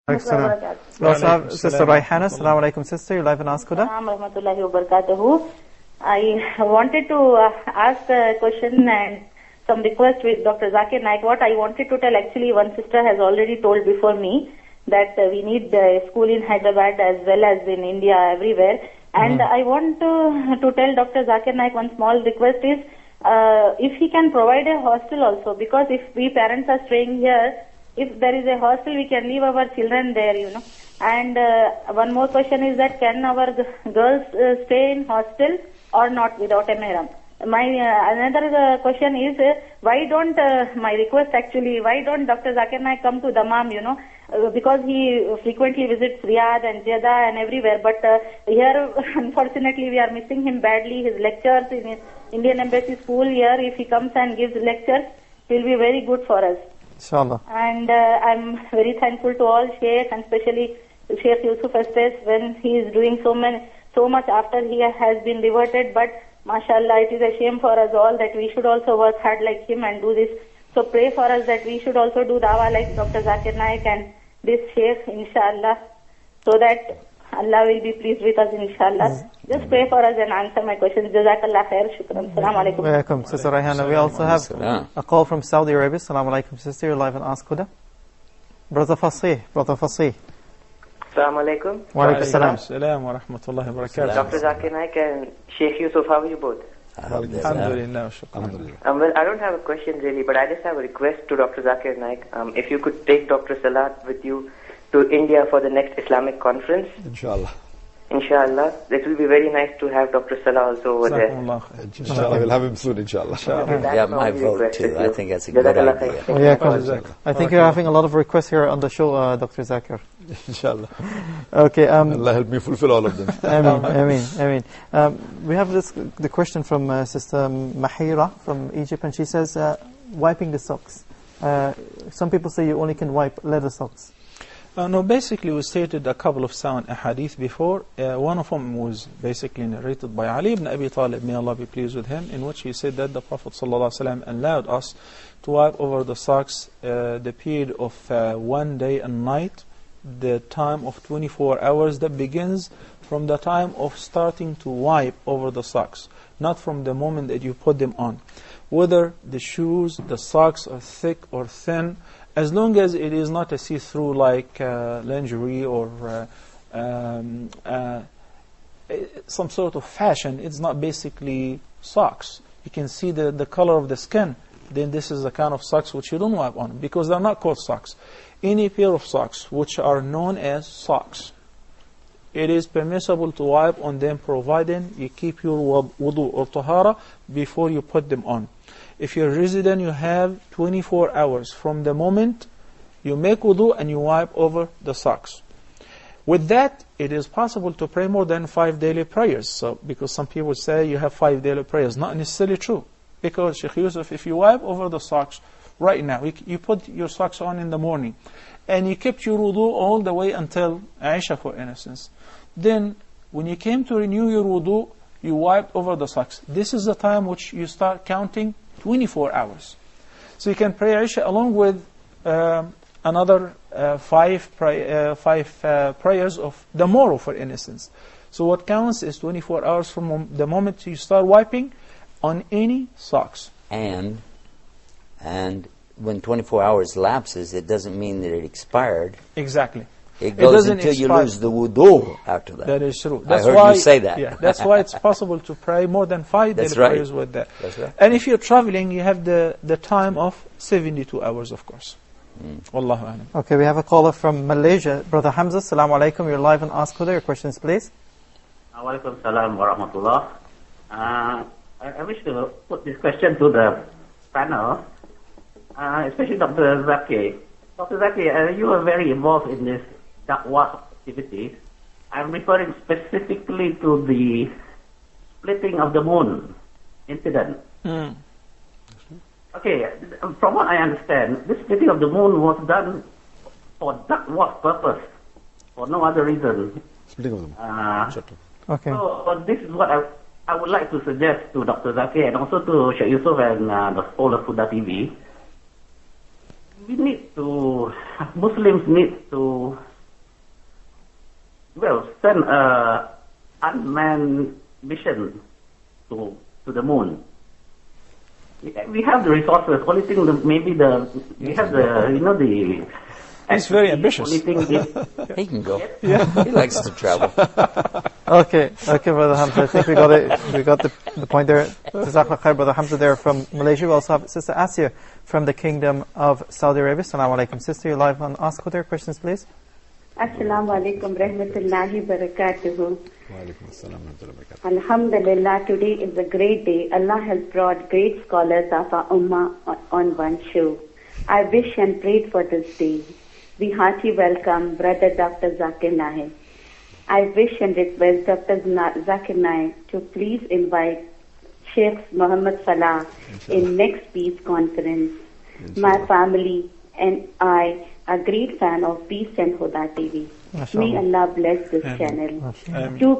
Excellent. We also have Sister Raihana. Assalamu alaikum, sister. You're live and ask Huda. I wanted to ask a question and some request with Dr. Zakir Naik. What I wanted to tell, actually, one sister has already told before me that we need a school in Hyderabad as well as in India, everywhere. And I want to tell Dr. Zakir Naik one small request is, if he can provide a hostel also, because if we parents are staying here, if there is a hostel, we can leave our children there, you know. And one more question is that can our girls stay in hostel or not without a mahram? My another question is, why don't, my request actually, why don't Dr. Zakir Naik come to Dammam, you know, because he frequently visits Riyadh and Jeddah and everywhere, but here, unfortunately, we are missing him badly. His lectures in his Indian Embassy School here, if he comes and gives lectures, it will be very good for us. Inshallah. And I'm very thankful to all Sheikh, and especially Sheikh Yusuf Estes, when he is doing so much after he has been reverted. But mashallah, it is a shame for us all that we should also work hard like him and do this. So pray for us that we should also do dawah like Dr. Zakir Naik and this Sheikh, inshallah, so that Allah will be pleased with us, inshallah. Just pray for us and answer my questions. Jazakallah khair. Shukran. Assalamu alaikum. Welcome, Sister Raihana. We also have a call from Saudi Arabia. Assalamu alaikum, sister. You're live and ask Huda. Brother Fasih. Assalamu alaikum. Wa alaikum salam. Assalam wa rahmatullahi wa barakatuh. Dr. Zakir Naik and Sheikh Yusuf, how are you both? Alhamdulillah. Well, I don't have a question really, but I just have a request to Dr. Zakir Naik. If you could take Dr. Salat with you to India for the next Islamic conference. Inshallah. Inshallah. It will be very nice to have Dr. Salah also over there. Inshallah, we'll have him soon, inshallah. Yeah, my vote too. I think that's a good idea. I think you're having a lot of requests here on the show, Dr. Zakir. Inshallah. Okay. Allah help me fulfill all of them. Ameen. We have the question from Sister Mahira from Egypt, and she says, wiping the socks. Some people say you only can wipe leather socks. No, basically we stated a couple of sound ahadith before. One of them was basically narrated by Ali ibn Abi Talib, may Allah be pleased with him, in which he said that the Prophet ﷺ allowed us to wipe over the socks the period of 1 day and night, the time of 24 hours that begins from the time of starting to wipe over the socks, not from the moment that you put them on. Whether the shoes, the socks are thick or thin, as long as it is not a see-through like lingerie or some sort of fashion, it's not basically socks. You can see the color of the skin, then this is the kind of socks which you don't wipe on, because they're not called socks. Any pair of socks which are known as socks, it is permissible to wipe on them, providing you keep your wudu or tahara before you put them on. If you're resident, you have 24 hours from the moment you make wudu and you wipe over the socks. With that, it is possible to pray more than 5 daily prayers. So, because some people say you have 5 daily prayers, not necessarily true. Because Sheikh Yusuf, if you wipe over the socks right now, you put your socks on in the morning, and you kept your wudu all the way until Aisha, for instance. Then, when you came to renew your wudu, you wiped over the socks. This is the time which you start counting 24 hours. So you can pray Isha along with another 5 prayers of the morrow, for instance. So what counts is 24 hours from the moment you start wiping on any socks. And when 24 hours lapses, it doesn't mean that it expired. Exactly. It goes until you lose the wudu after that. That is true. I heard you say that. Yeah, that's why it's possible to pray more than 5 daily prayers with that. That's right. And if you're traveling, you have the time of 72 hours, of course. Wallahu a'lam. Okay, we have a caller from Malaysia. Brother Hamza, assalamu alaikum. You're live and ask Huda. Your questions, please. Alaikum salam wa rahmatullah. I wish to put this question to the panel, especially Dr. Zakir. Dr. Zakir, you are very involved in this da'wah activities. I'm referring specifically to the splitting of the moon incident. Okay, from what I understand, this splitting of the moon was done for da'wah purpose, for no other reason. Splitting of the moon. Okay. So this is what I would like to suggest to Dr. Zakir and also to Sheikh Yusuf and the whole of Huda TV. Muslims need to send unmanned mission to the moon. We have the resources. Only thing, we have the. He's very ambitious. Only thing is, He can go. He likes to travel. Okay, Brother Hamza. I think we got it. We got the point there. Jazakallah khair, Brother Hamza there from Malaysia. We also have Sister Asya from the Kingdom of Saudi Arabia. Assalamu alaikum. Sister, you're live on Ask Huda. Questions, please. Assalamu alaikum rahmatullahi barakatuhu. Walaikum assalam wa rahmatullahi wa barakatuh. Alhamdulillah, today is a great day. Allah has brought great scholars of our ummah on one show. I wish and prayed for this day. We hearty welcome Brother Dr. Zakir Naik. I wish and request Dr. Zakir Naik to please invite Sheikh Muhammad Salah in next peace conference. My family and I are great fan of Peace and Huda TV. May Allah bless this channel. Two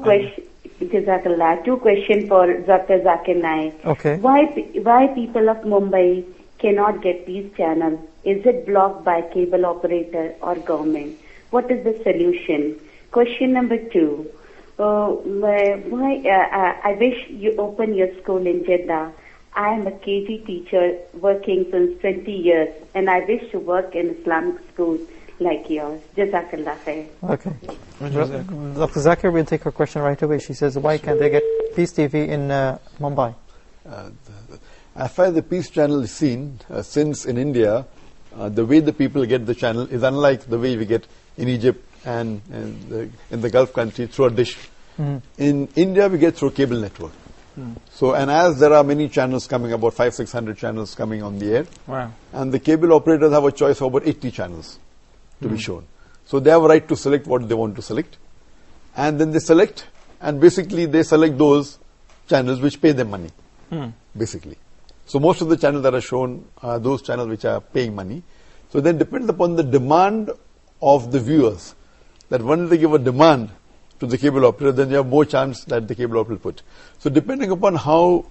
questions for Dr. Zakir Naik. Okay. Why people of Mumbai cannot get Peace channel? Is it blocked by cable operator or government? What is the solution? Question number 2. I wish you open your school in Jeddah. I am a KG teacher working since 20 years and I wish to work in Islamic schools like yours. Jazakallah khair. Okay. Dr. Zakir, we'll take her question right away. She says, why can't they get Peace TV in Mumbai? As far as the Peace channel is seen, since in India, the way the people get the channel is unlike the way we get in Egypt and in the Gulf countries through a dish. In India, we get through cable network. So, and as there are many channels coming, about 500-600 channels coming on the air, Wow. and the cable operators have a choice of about 80 channels to be shown. So they have a right to select what they want to select, and then they select, and basically they select those channels which pay them money, basically. So most of the channels that are shown are those channels which are paying money. So then depends upon the demand of the viewers, that when they give a demand to the cable operator, then you have more chance that the cable operator will put. So depending upon how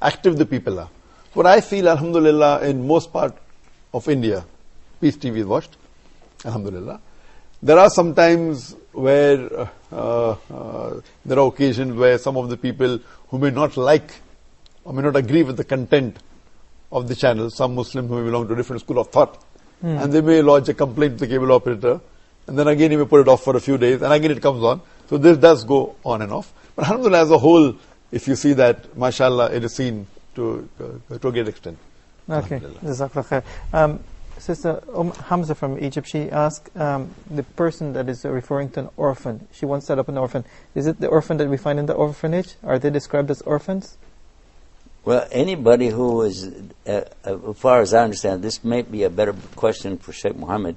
active the people are. What I feel, alhamdulillah, in most part of India, Peace TV is watched, alhamdulillah. There are some times where there are occasions where some of the people who may not like or may not agree with the content of the channel, some Muslims who may belong to a different school of thought, and they may lodge a complaint to the cable operator, and then again he may put it off for a few days, and again it comes on. So this does go on and off. But alhamdulillah, as a whole, if you see that, mashallah, it is seen to a great extent. Okay. Jazakallah khair. Sister Hamza from Egypt, she asked the person that is referring to an orphan. She wants to set up an orphan. Is it the orphan that we find in the orphanage? Are they described as orphans? Well, anybody who is, as far as I understand, this may be a better question for Sheikh Muhammad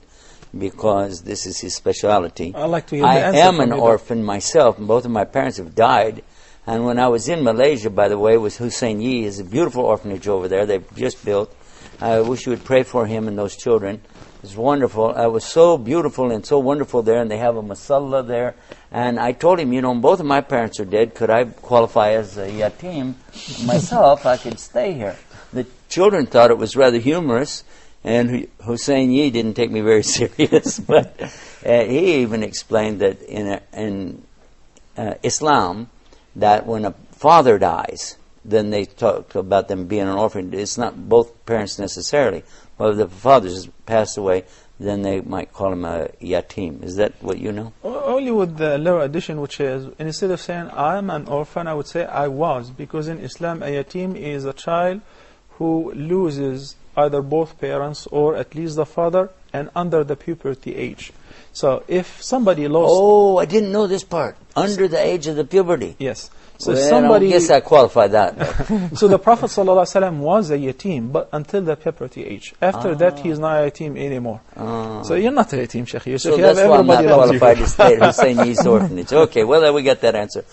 because this is his specialty. I'd like to hear the I answer am from an you, orphan myself, and both of my parents have died. And when I was in Malaysia, by the way, was Hussein Yi, is a beautiful orphanage over there. They've just built. I wish you would pray for him and those children. It's wonderful. It was so beautiful and so wonderful there, and they have a masalla there. And I told him, both of my parents are dead. Could I qualify as a yatim myself? I could stay here. The children thought it was rather humorous, and Hussein Yi didn't take me very serious. But he even explained that in Islam, that when a father dies, then they talk about them being an orphan. It's not both parents necessarily. But if the father has passed away, then they might call him a yatim. Is that what you know? Only with the lower addition, which is, instead of saying I am an orphan, I would say I was. Because in Islam, a yatim is a child who loses either both parents or at least the father and under the puberty age. So if somebody lost... Oh, I didn't know this part. Under the age of the puberty. Yes. So Well, somebody... I guess I qualify that. So the Prophet ﷺ was a yatim, but until the puberty age. After that, he is not a yatim anymore. So you're not a yatim, Sheikh Yusuf. So You have that's why I'm not everybody loves you. qualified to stay at Hussein Yi's orphanage. Okay, well, then we got that answer.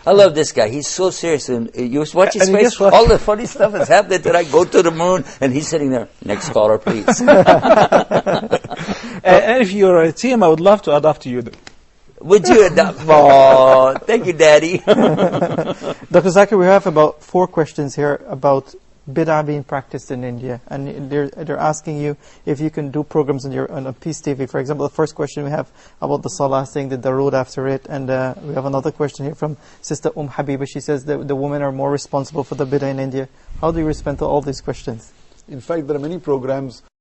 I love this guy. He's so serious. And you watch his And face. guess what? All the funny stuff is happening. That I go to the moon, and he's sitting there. Next caller, please. And if you're a yatim, I would love to adopt you. Would you adopt? Oh, thank you, Daddy. Dr. Zakir, we have about 4 questions here about bid'ah being practiced in India, and they're asking you if you can do programs on Peace TV. For example, the first question we have about the salah, saying the darood after it, and we have another question here from Sister Habiba. She says that the women are more responsible for the bid'ah in India. How do you respond to all these questions? In fact, there are many programs